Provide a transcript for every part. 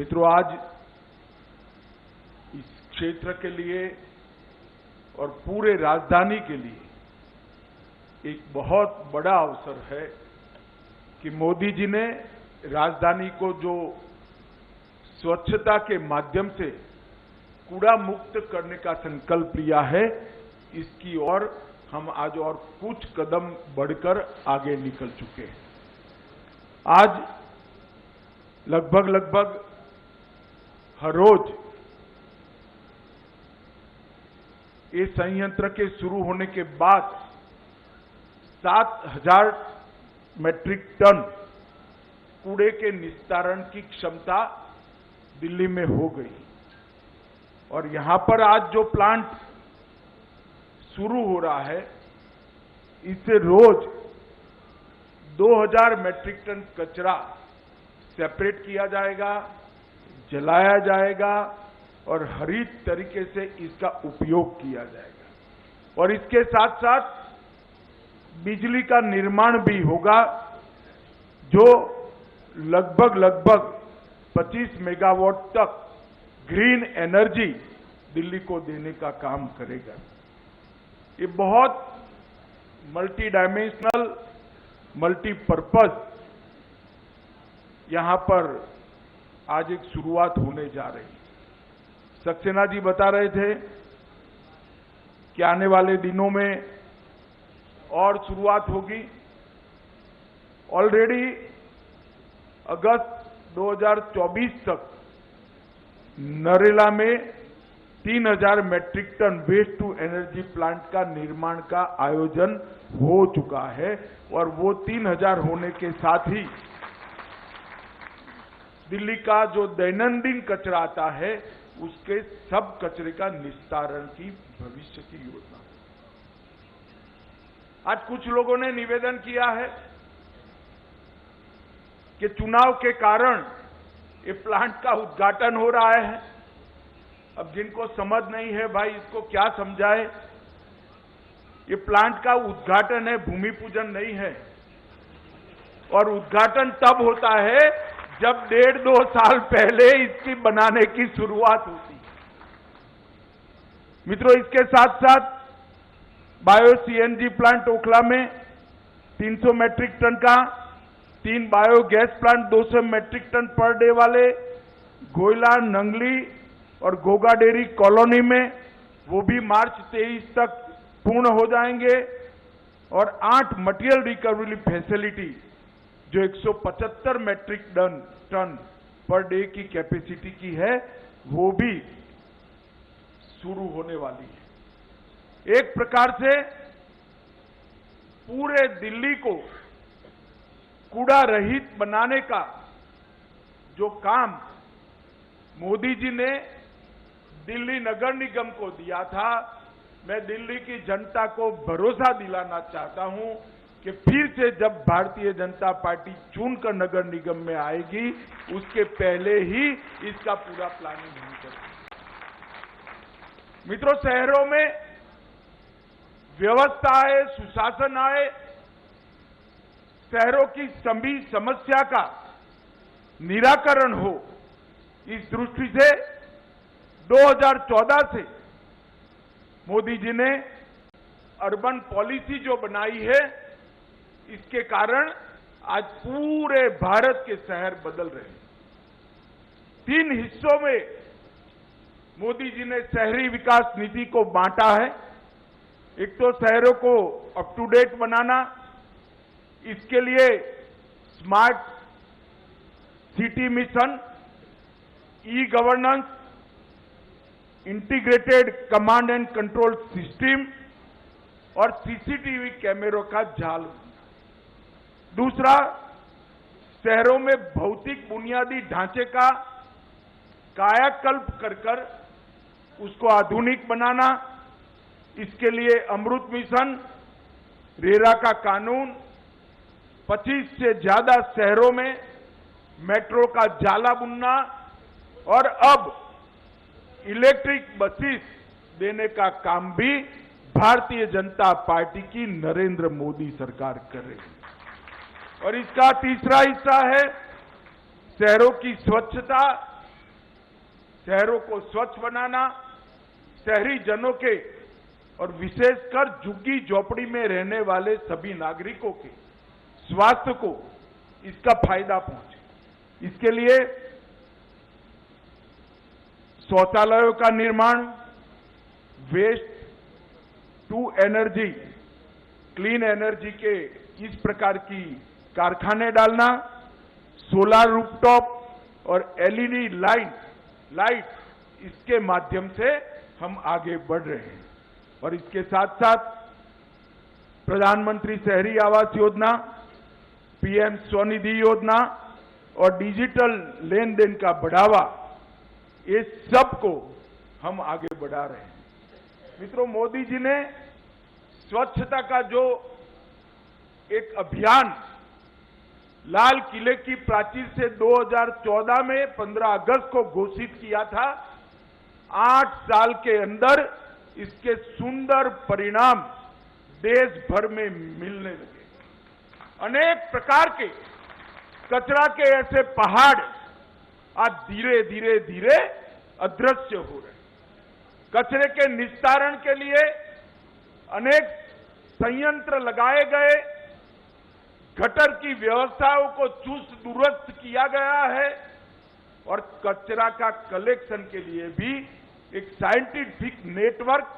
मित्रों, आज इस क्षेत्र के लिए और पूरे राजधानी के लिए एक बहुत बड़ा अवसर है कि मोदी जी ने राजधानी को जो स्वच्छता के माध्यम से कूड़ा मुक्त करने का संकल्प लिया है, इसकी ओर हम आज और कुछ कदम बढ़कर आगे निकल चुके हैं। आज लगभग हर रोज ये संयंत्र के शुरू होने के बाद 7,000 मीट्रिक टन कूड़े के निस्तारण की क्षमता दिल्ली में हो गई और यहां पर आज जो प्लांट शुरू हो रहा है, इससे रोज 2,000 मीट्रिक टन कचरा सेपरेट किया जाएगा, जलाया जाएगा और हरित तरीके से इसका उपयोग किया जाएगा। और इसके साथ साथ बिजली का निर्माण भी होगा, जो लगभग 25 मेगावाट तक ग्रीन एनर्जी दिल्ली को देने का काम करेगा। ये बहुत मल्टी डायमेंशनल, मल्टीपर्पज यहां पर आज एक शुरुआत होने जा रही है। सक्सेना जी बता रहे थे कि आने वाले दिनों में और शुरुआत होगी। ऑलरेडी अगस्त 2024 तक नरेला में 3,000 metric ton waste to energy plant का निर्माण का आयोजन हो चुका है और वो 3,000 होने के साथ ही दिल्ली का जो दैनंदिन कचरा आता है, उसके सब कचरे का निस्तारण की भविष्य की योजना। आज कुछ लोगों ने निवेदन किया है कि चुनाव के कारण ये प्लांट का उद्घाटन हो रहा है। अब जिनको समझ नहीं है, भाई इसको क्या समझाए। ये प्लांट का उद्घाटन है, भूमि पूजन नहीं है। और उद्घाटन तब होता है जब 1.5-2 साल पहले इसकी बनाने की शुरुआत होती है। मित्रों, इसके साथ साथ बायो सीएनजी प्लांट ओखला में 300 मीट्रिक टन का, 3 biogas plant 200 metric ton per day वाले, गोयला, नंगली और गोगा डेयरी कॉलोनी में वो भी मार्च 23 तक पूर्ण हो जाएंगे। और 8 मटेरियल रिकवरी फैसिलिटी जो 175 मीट्रिक टन पर डे की कैपेसिटी की है, वो भी शुरू होने वाली है। एक प्रकार से पूरे दिल्ली को कूड़ा रहित बनाने का जो काम मोदी जी ने दिल्ली नगर निगम को दिया था, मैं दिल्ली की जनता को भरोसा दिलाना चाहता हूं कि फिर से जब भारतीय जनता पार्टी चुनकर नगर निगम में आएगी, उसके पहले ही इसका पूरा प्लानिंग होनी चाहिए। मित्रों, शहरों में व्यवस्था आए, सुशासन आए, शहरों की सभी समस्या का निराकरण हो, इस दृष्टि से 2014 से मोदी जी ने अर्बन पॉलिसी जो बनाई है, इसके कारण आज पूरे भारत के शहर बदल रहे हैं। 3 हिस्सों में मोदी जी ने शहरी विकास नीति को बांटा है। एक तो शहरों को अप टू डेट बनाना, इसके लिए smart city mission, e governance, integrated command and control system और सीसीटीवी कैमरों का जाल। दूसरा, शहरों में भौतिक बुनियादी ढांचे का कायाकल्प कर उसको आधुनिक बनाना। इसके लिए अमृत मिशन, रेरा का कानून, 25 से ज्यादा शहरों में मेट्रो का जाला बुनना और अब इलेक्ट्रिक बसेस देने का काम भी भारतीय जनता पार्टी की नरेंद्र मोदी सरकार कर रही है। और इसका तीसरा हिस्सा है शहरों की स्वच्छता शहरों को स्वच्छ बनाना, शहरी जनों के और विशेषकर झुग्गी झोपड़ी में रहने वाले सभी नागरिकों के स्वास्थ्य को इसका फायदा पहुंचे। इसके लिए शौचालयों का निर्माण, waste to energy, clean energy के इस प्रकार की कारखाने डालना, सोलर रूफटॉप और एलईडी लाइट इसके माध्यम से हम आगे बढ़ रहे हैं। और इसके साथ साथ प्रधानमंत्री शहरी आवास योजना, पीएम स्वनिधि योजना और डिजिटल लेन देन का बढ़ावा, ये सब को हम आगे बढ़ा रहे हैं। मित्रों, मोदी जी ने स्वच्छता का जो एक अभियान लाल किले की प्राचीर से 2014 में 15 अगस्त को घोषित किया था, 8 साल के अंदर इसके सुंदर परिणाम देश भर में मिलने लगे। अनेक प्रकार के कचरा के ऐसे पहाड़ आज धीरे धीरे अदृश्य हो रहे। कचरे के निस्तारण के लिए अनेक संयंत्र लगाए गए, गटर की व्यवस्थाओं को चुस्त दुरुस्त किया गया है और कचरा का कलेक्शन के लिए भी एक साइंटिफिक नेटवर्क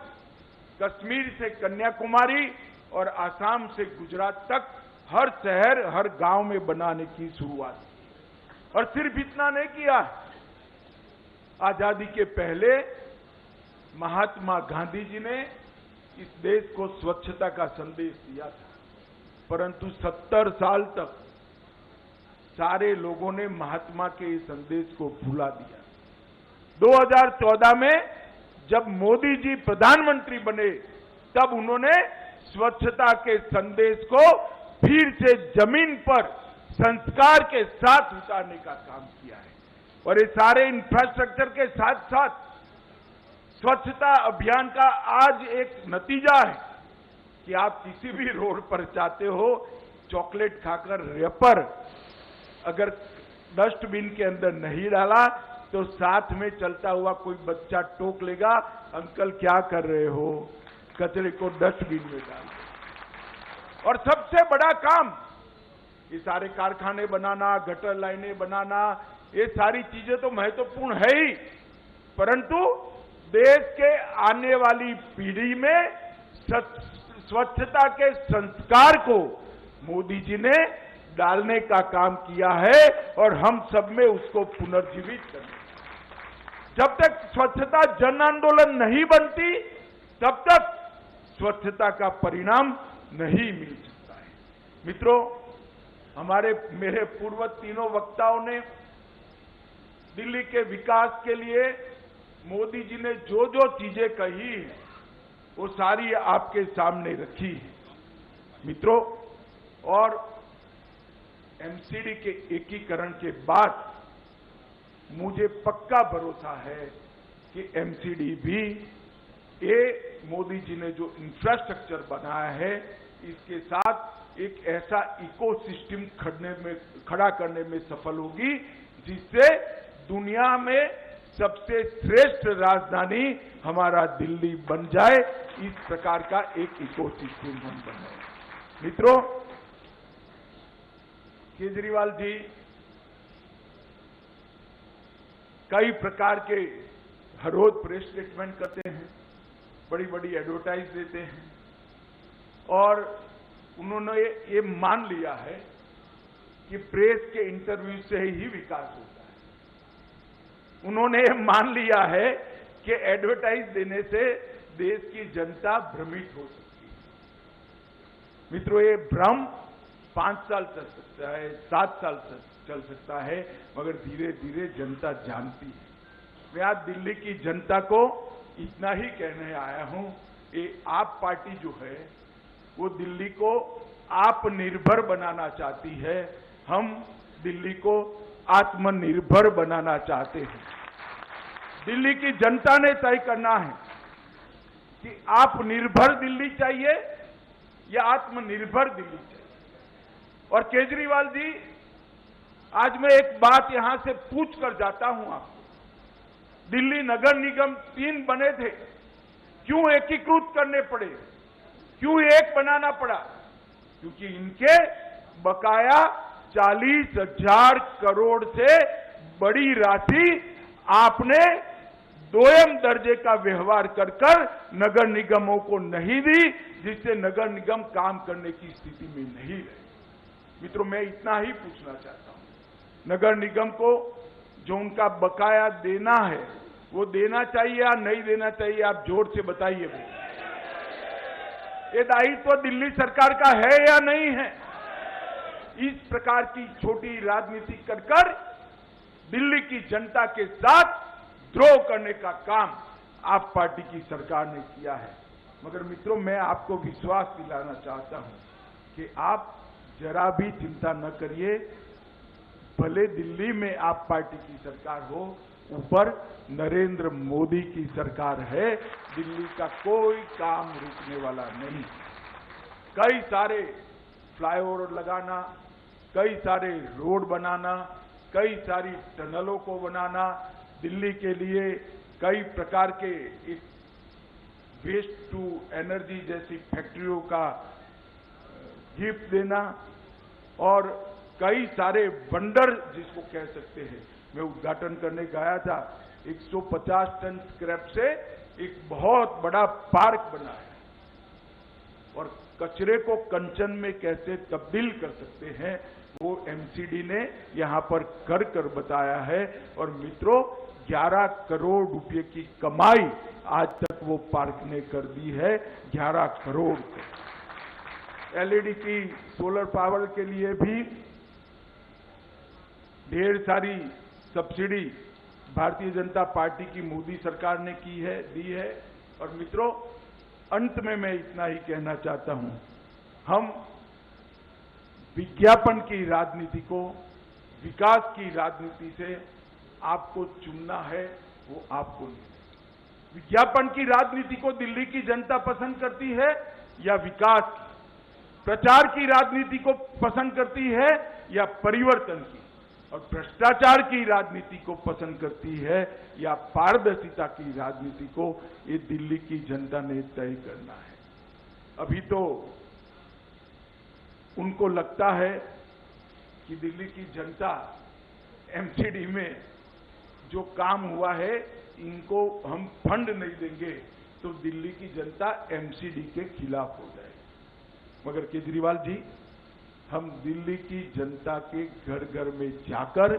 कश्मीर से कन्याकुमारी और आसाम से गुजरात तक हर शहर, हर गांव में बनाने की शुरुआत की। और सिर्फ इतना नहीं किया, आजादी के पहले महात्मा गांधी जी ने इस देश को स्वच्छता का संदेश दिया था, परंतु 70 साल तक सारे लोगों ने महात्मा के इस संदेश को भुला दिया। 2014 में जब मोदी जी प्रधानमंत्री बने, तब उन्होंने स्वच्छता के संदेश को फिर से जमीन पर संस्कार के साथ उतारने का काम किया है। और ये सारे इंफ्रास्ट्रक्चर के साथ साथ स्वच्छता अभियान का आज एक नतीजा है कि आप किसी भी रोड पर जाते हो, चॉकलेट खाकर रैपर अगर डस्टबिन के अंदर नहीं डाला तो साथ में चलता हुआ कोई बच्चा टोक लेगा, अंकल क्या कर रहे हो, कचरे को डस्टबिन में डाल। और सबसे बड़ा काम ये सारे कारखाने बनाना, गटर लाइनें बनाना, ये सारी चीजें तो महत्वपूर्ण है ही, परंतु देश के आने वाली पीढ़ी में स्वच्छता के संस्कार को मोदी जी ने डालने का काम किया है और हम सब में उसको पुनर्जीवित करना। जब तक स्वच्छता जन आंदोलन नहीं बनती, तब तक स्वच्छता का परिणाम नहीं मिल सकता है। मित्रों, मेरे पूर्व तीनों वक्ताओं ने दिल्ली के विकास के लिए मोदी जी ने जो जो चीजें कही है, वो सारी आपके सामने रखी है। मित्रों, और एमसीडी के एकीकरण के बाद मुझे पक्का भरोसा है कि एमसीडी भी ये मोदी जी ने जो इंफ्रास्ट्रक्चर बनाया है, इसके साथ एक ऐसा इकोसिस्टम खड़ा करने में सफल होगी जिससे दुनिया में सबसे श्रेष्ठ राजधानी हमारा दिल्ली बन जाए। इस प्रकार का एक इकोसिस्टम हम बनाए। मित्रों, केजरीवाल जी कई प्रकार के हर रोज प्रेस स्टेटमेंट करते हैं, बड़ी बड़ी एडवर्टाइज देते हैं और उन्होंने ये मान लिया है कि प्रेस के इंटरव्यू से ही विकास होता है। उन्होंने ये मान लिया है कि एडवर्टाइज देने से देश की जनता भ्रमित हो सकती है। मित्रों, ये भ्रम 5 साल चल सकता है, 7 साल चल सकता है, मगर धीरे धीरे जनता जानती है। मैं आज दिल्ली की जनता को इतना ही कहने आया हूं, ये आप पार्टी जो है वो दिल्ली को आत्मनिर्भर बनाना चाहती है, हम दिल्ली को आत्मनिर्भर बनाना चाहते हैं। दिल्ली की जनता ने तय करना है कि आप निर्भर दिल्ली चाहिए या आत्मनिर्भर दिल्ली चाहिए। और केजरीवाल जी, आज मैं एक बात यहां से पूछ कर जाता हूं आपको, दिल्ली नगर निगम 3 बने थे, क्यों एकीकृत करने पड़े, क्यों एक बनाना पड़ा? क्योंकि इनके बकाया 40,000 करोड़ से बड़ी राशि आपने दोयम दर्जे का व्यवहार कर नगर निगमों को नहीं दी, जिससे नगर निगम काम करने की स्थिति में नहीं रहे। मित्रों, मैं इतना ही पूछना चाहता हूं, नगर निगम को जो उनका बकाया देना है वो देना चाहिए या नहीं देना चाहिए? आप जोर से बताइए। ये दायित्व दिल्ली सरकार का है या नहीं है? इस प्रकार की छोटी राजनीति कर दिल्ली की जनता के साथ द्रोह करने का काम आप पार्टी की सरकार ने किया है। मगर मित्रों, मैं आपको विश्वास दिलाना चाहता हूं कि आप जरा भी चिंता न करिए। भले दिल्ली में आप पार्टी की सरकार हो, ऊपर नरेंद्र मोदी की सरकार है, दिल्ली का कोई काम रुकने वाला नहीं। कई सारे फ्लाईओवर लगाना, कई सारे रोड बनाना, कई सारी टनलों को बनाना, दिल्ली के लिए कई प्रकार के वेस्ट टू एनर्जी जैसी फैक्ट्रियों का गिफ्ट देना और कई सारे बंडर जिसको कह सकते हैं। मैं उद्घाटन करने गया था, 150 टन स्क्रैप से एक बहुत बड़ा पार्क बना है और कचरे को कंचन में कैसे तब्दील कर सकते हैं वो एमसीडी ने यहां पर कर बताया है। और मित्रों, 11 करोड़ रुपए की कमाई आज तक वो पार्क ने कर दी है, 11 करोड़। एलईडी की सोलर पावर के लिए भी ढेर सारी सब्सिडी भारतीय जनता पार्टी की मोदी सरकार ने दी है। और मित्रों, अंत में मैं इतना ही कहना चाहता हूं, हम विज्ञापन की राजनीति को विकास की राजनीति से आपको चुनना है, वो आपको नहीं। विज्ञापन की राजनीति को दिल्ली की जनता पसंद करती है या विकास की? प्रचार की राजनीति को पसंद करती है या परिवर्तन की? और भ्रष्टाचार की राजनीति को पसंद करती है या पारदर्शिता की राजनीति को? ये दिल्ली की जनता ने तय करना है। अभी तो उनको लगता है कि दिल्ली की जनता एमसीडी में जो काम हुआ है इनको हम फंड नहीं देंगे तो दिल्ली की जनता एमसीडी के खिलाफ हो जाएगी। मगर केजरीवाल जी, हम दिल्ली की जनता के घर घर में जाकर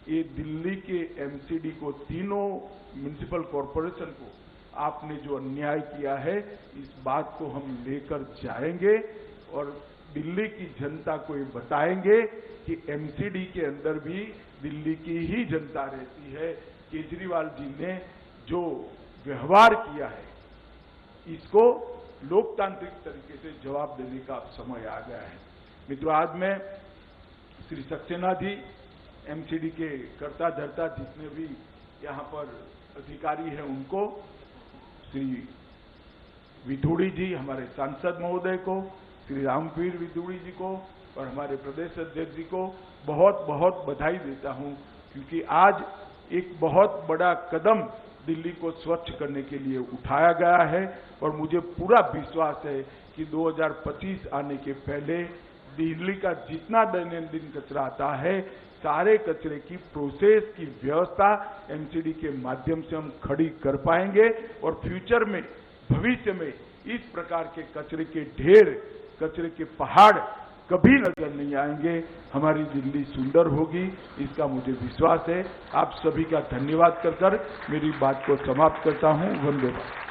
ये दिल्ली के एमसीडी को, तीनों म्युनिसिपल कॉरपोरेशन को आपने जो अन्याय किया है, इस बात को हम लेकर जाएंगे और दिल्ली की जनता को ये बताएंगे कि एमसीडी के अंदर भी दिल्ली की ही जनता रहती है। केजरीवाल जी ने जो व्यवहार किया है, इसको लोकतांत्रिक तरीके से जवाब देने का समय आ गया है। मित्रों, आज मैं श्री सक्सेना जी, एमसीडी के कर्ता धर्ता जितने भी यहाँ पर अधिकारी हैं उनको, श्री विधूड़ी जी हमारे सांसद महोदय को, श्री रामवीर विधूड़ी जी को और हमारे प्रदेश अध्यक्ष जी को बहुत बहुत बधाई देता हूं, क्योंकि आज एक बहुत बड़ा कदम दिल्ली को स्वच्छ करने के लिए उठाया गया है। और मुझे पूरा विश्वास है कि 2025 आने के पहले दिल्ली का जितना दैनंदिन कचरा आता है, सारे कचरे की प्रोसेस की व्यवस्था एमसीडी के माध्यम से हम खड़ी कर पाएंगे और फ्यूचर में, भविष्य में इस प्रकार के कचरे के ढेर, कचरे के पहाड़ कभी नजर नहीं आएंगे। हमारी दिल्ली सुंदर होगी, इसका मुझे विश्वास है। आप सभी का धन्यवाद कर मेरी बात को समाप्त करता हूं। वंदे मातरम।